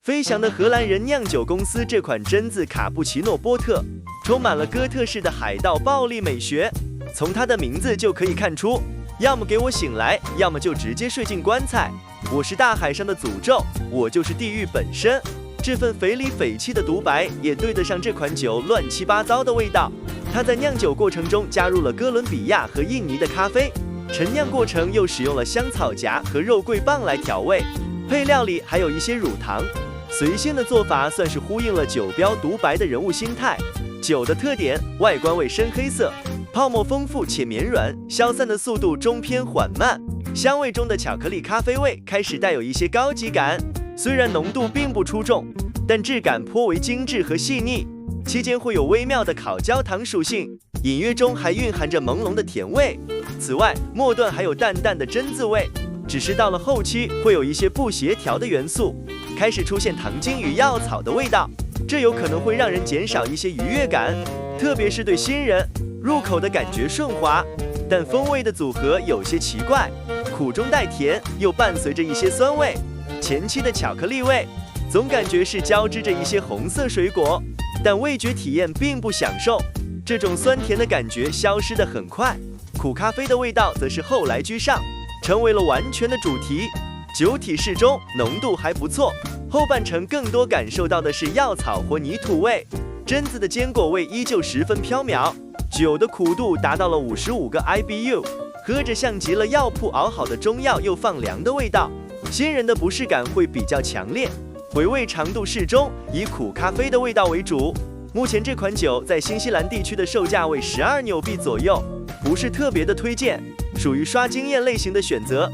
飞翔的荷兰人酿酒公司这款榛子卡布奇诺波特，充满了哥特式的海盗暴力美学。从它的名字就可以看出，要么给我醒来，要么就直接睡进棺材。我是大海上的诅咒，我就是地狱本身。这份肥里匪气的独白也对得上这款酒乱七八糟的味道。它在酿酒过程中加入了哥伦比亚和印尼的咖啡，陈酿过程又使用了香草荚和肉桂棒来调味，配料里还有一些乳糖。随性的做法算是呼应了酒标独白的人物心态。酒的特点，外观为深黑色，泡沫丰富且绵软，消散的速度中偏缓慢。香味中的巧克力咖啡味开始带有一些高级感，虽然浓度并不出众，但质感颇为精致和细腻。期间会有微妙的烤焦糖属性，隐约中还蕴含着朦胧的甜味。此外，末段还有淡淡的榛子味，只是到了后期会有一些不协调的元素，开始出现糖精与药草的味道，这有可能会让人减少一些愉悦感，特别是对新人，入口的感觉顺滑，但风味的组合有些奇怪，苦中带甜，又伴随着一些酸味，前期的巧克力味，总感觉是交织着一些红色水果，但味觉体验并不享受，这种酸甜的感觉消失得很快。苦咖啡的味道则是后来居上，成为了完全的主题。酒体适中，浓度还不错，后半程更多感受到的是药草或泥土味，榛子的坚果味依旧十分飘渺，酒的苦度达到了55个 IBU， 喝着像极了药铺熬好的中药又放凉的味道。新人的不适感会比较强烈，回味长度适中，以苦咖啡的味道为主。目前这款酒在新西兰地区的售价为12纽币左右，不是特别的推荐，属于刷经验类型的选择。